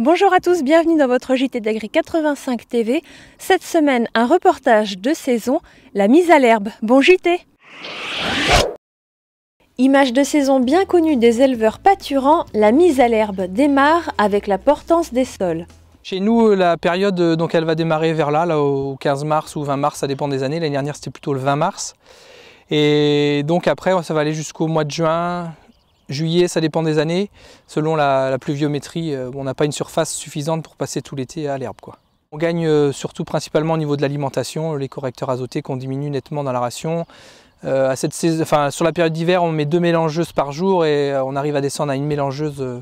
Bonjour à tous, bienvenue dans votre JT d'Agri 85 TV. Cette semaine, un reportage de saison, la mise à l'herbe. Bon JT! Image de saison bien connue des éleveurs pâturants, la mise à l'herbe démarre avec la portance des sols. Chez nous, la période, donc elle va démarrer vers là, au 15 mars ou 20 mars, ça dépend des années. L'année dernière, c'était plutôt le 20 mars. Et donc après, ça va aller jusqu'au mois de juin, juillet, ça dépend des années. Selon la pluviométrie, on n'a pas une surface suffisante pour passer tout l'été à l'herbe, quoi. On gagne surtout principalement au niveau de l'alimentation, les correcteurs azotés qu'on diminue nettement dans la ration. Sur la période d'hiver, on met 2 mélangeuses par jour et on arrive à descendre à une mélangeuse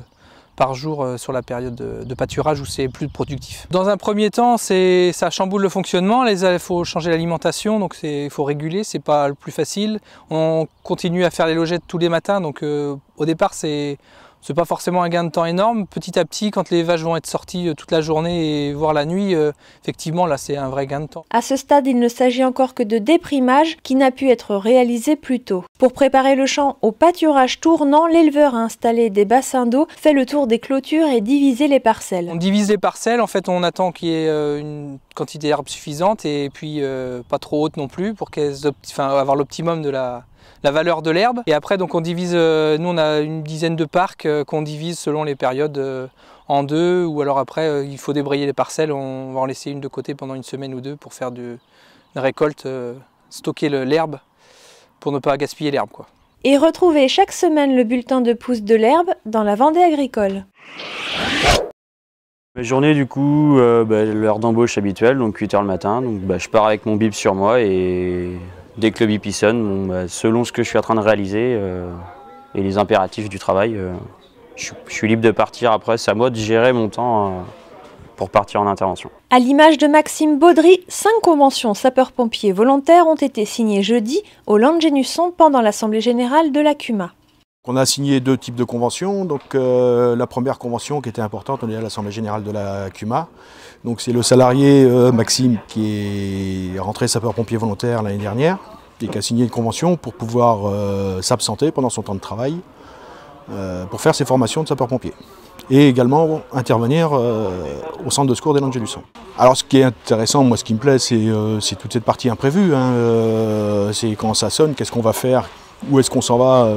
par jour sur la période de pâturage où c'est plus productif. Dans un premier temps, ça chamboule le fonctionnement, il faut changer l'alimentation, donc il faut réguler, c'est pas le plus facile. On continue à faire les logettes tous les matins, donc au départ c'est pas forcément un gain de temps énorme. Petit à petit, quand les vaches vont être sorties toute la journée et voire la nuit, effectivement là c'est un vrai gain de temps. À ce stade, il ne s'agit encore que de déprimage qui n'a pu être réalisé plus tôt. Pour préparer le champ au pâturage tournant, l'éleveur a installé des bassins d'eau, fait le tour des clôtures et divisé les parcelles. On divise les parcelles, en fait on attend qu'il y ait une quantité d'herbe suffisante et puis pas trop haute non plus pour avoir l'optimum de la valeur de l'herbe. Et après donc on divise, nous on a une dizaine de parcs qu'on divise selon les périodes en deux, ou alors après il faut débrayer les parcelles, on va en laisser une de côté pendant une semaine ou deux pour faire une récolte, stocker l'herbe pour ne pas gaspiller l'herbe, quoi. Et retrouvez chaque semaine le bulletin de pousse de l'herbe dans la Vendée agricole. Mes journées du coup, l'heure d'embauche habituelle, donc 8 h le matin, donc je pars avec mon bip sur moi et dès que le bip sonne, selon ce que je suis en train de réaliser et les impératifs du travail, je suis libre de partir. Après, c'est à moi de gérer mon temps pour partir en intervention. À l'image de Maxime Baudry, 5 conventions sapeurs-pompiers volontaires ont été signées jeudi au Landgenusson pendant l'Assemblée générale de la CUMA. On a signé 2 types de conventions. Donc, la première convention qui était importante, on est à l'Assemblée générale de la CUMA. Donc c'est le salarié Maxime qui est rentré sapeur-pompier volontaire l'année dernière et qui a signé une convention pour pouvoir s'absenter pendant son temps de travail pour faire ses formations de sapeur-pompier et également intervenir au centre de secours des Landgenusson. Alors ce qui est intéressant, moi ce qui me plaît, c'est toute cette partie imprévue. C'est quand ça sonne, qu'est-ce qu'on va faire, où est-ce qu'on s'en va.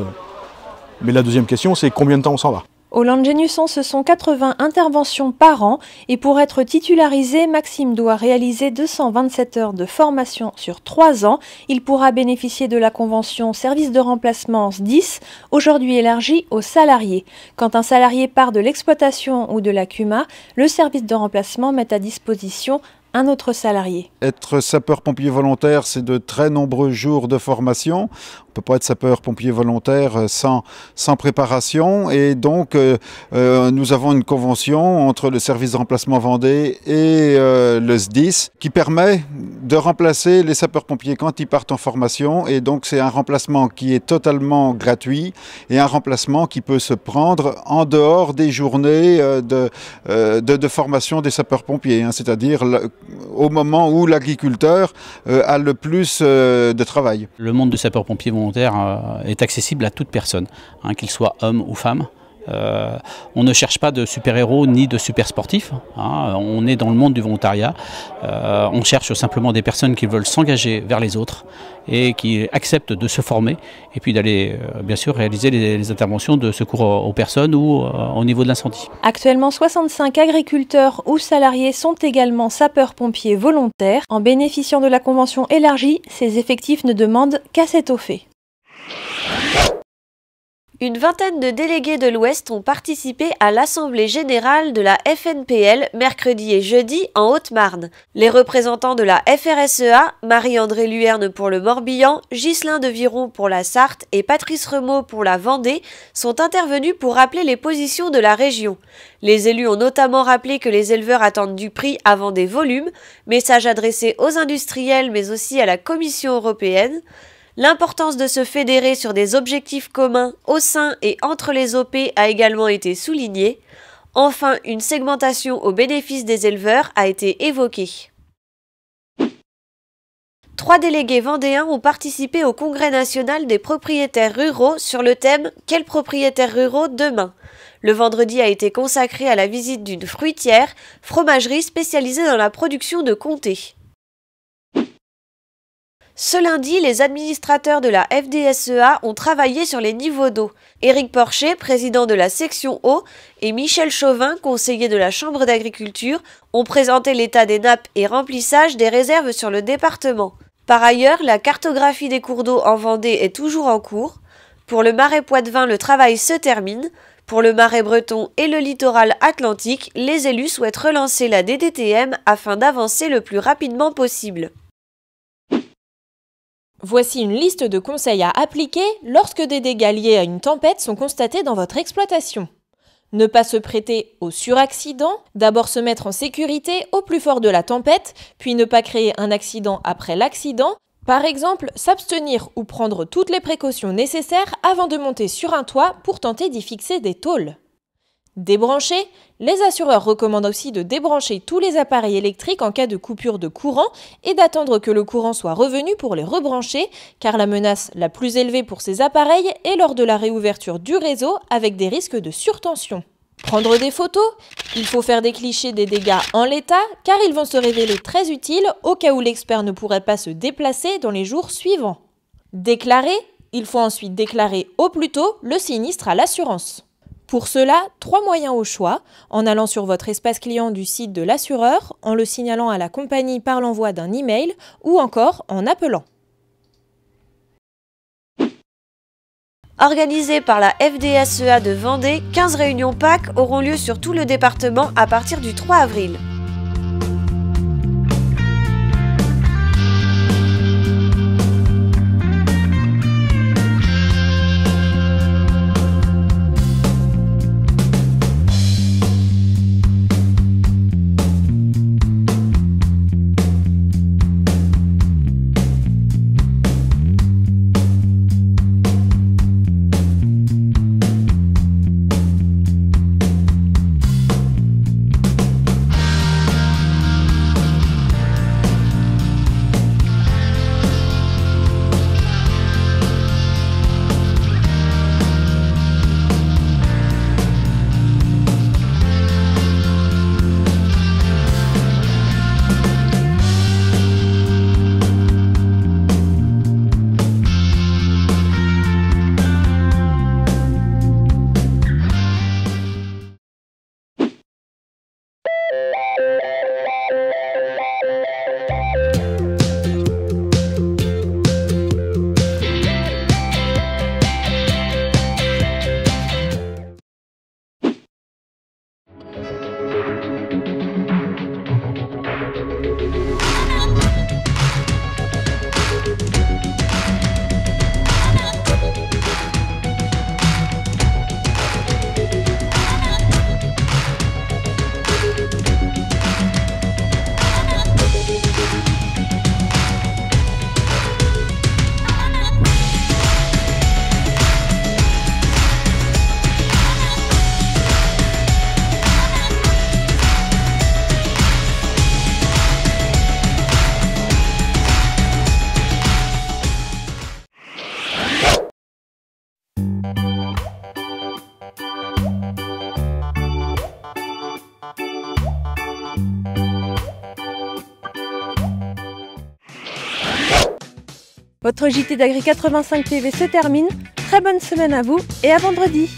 Mais la deuxième question, c'est combien de temps on s'en va. Au Landgenusson, ce sont 80 interventions par an et pour être titularisé, Maxime doit réaliser 227 heures de formation sur 3 ans. Il pourra bénéficier de la convention service de remplacement SDIS, aujourd'hui élargie aux salariés. Quand un salarié part de l'exploitation ou de la CUMA, le service de remplacement met à disposition un autre salarié. Être sapeur-pompier volontaire, c'est de très nombreux jours de formation. On ne peut pas être sapeur-pompier volontaire sans préparation. Et donc, nous avons une convention entre le service de remplacement Vendée et le SDIS qui permet de remplacer les sapeurs-pompiers quand ils partent en formation. Et donc, c'est un remplacement qui est totalement gratuit et un remplacement qui peut se prendre en dehors des journées de formation des sapeurs-pompiers, c'est-à-dire au moment où l'agriculteur a le plus de travail. Le monde du sapeur-pompier volontaire est accessible à toute personne, qu'il soit homme ou femme. On ne cherche pas de super-héros ni de super-sportifs, on est dans le monde du volontariat. On cherche simplement des personnes qui veulent s'engager vers les autres et qui acceptent de se former et puis d'aller bien sûr réaliser les interventions de secours aux personnes ou au niveau de l'incendie. Actuellement, 65 agriculteurs ou salariés sont également sapeurs-pompiers volontaires. En bénéficiant de la convention élargie, ces effectifs ne demandent qu'à s'étoffer. Une vingtaine de délégués de l'Ouest ont participé à l'Assemblée générale de la FNPL mercredi et jeudi en Haute-Marne. Les représentants de la FRSEA, Marie-André Luerne pour le Morbihan, Ghislain de Viron pour la Sarthe et Patrice Remaud pour la Vendée sont intervenus pour rappeler les positions de la région. Les élus ont notamment rappelé que les éleveurs attendent du prix avant des volumes, message adressé aux industriels mais aussi à la Commission européenne. L'importance de se fédérer sur des objectifs communs au sein et entre les OP a également été soulignée. Enfin, une segmentation au bénéfice des éleveurs a été évoquée. 3 délégués vendéens ont participé au Congrès national des propriétaires ruraux sur le thème « Quels propriétaires ruraux demain ?» Le vendredi a été consacré à la visite d'une fruitière, fromagerie spécialisée dans la production de comté. Ce lundi, les administrateurs de la FDSEA ont travaillé sur les niveaux d'eau. Éric Porcher, président de la section eau, et Michel Chauvin, conseiller de la Chambre d'agriculture, ont présenté l'état des nappes et remplissage des réserves sur le département. Par ailleurs, la cartographie des cours d'eau en Vendée est toujours en cours. Pour le Marais Poitevin, le travail se termine. Pour le Marais breton et le littoral atlantique, les élus souhaitent relancer la DDTM afin d'avancer le plus rapidement possible. Voici une liste de conseils à appliquer lorsque des dégâts liés à une tempête sont constatés dans votre exploitation. Ne pas se prêter au suraccident, d'abord se mettre en sécurité au plus fort de la tempête, puis ne pas créer un accident après l'accident. Par exemple, s'abstenir ou prendre toutes les précautions nécessaires avant de monter sur un toit pour tenter d'y fixer des tôles. Débrancher, les assureurs recommandent aussi de débrancher tous les appareils électriques en cas de coupure de courant et d'attendre que le courant soit revenu pour les rebrancher, car la menace la plus élevée pour ces appareils est lors de la réouverture du réseau avec des risques de surtension. Prendre des photos, il faut faire des clichés des dégâts en l'état, car ils vont se révéler très utiles au cas où l'expert ne pourrait pas se déplacer dans les jours suivants. Déclarer, il faut ensuite déclarer au plus tôt le sinistre à l'assurance. Pour cela, 3 moyens au choix, en allant sur votre espace client du site de l'assureur, en le signalant à la compagnie par l'envoi d'un email ou encore en appelant. Organisées par la FDSEA de Vendée, 15 réunions Pâques auront lieu sur tout le département à partir du 3 avril. Votre JT d'Agri 85 TV se termine. Très bonne semaine à vous et à vendredi.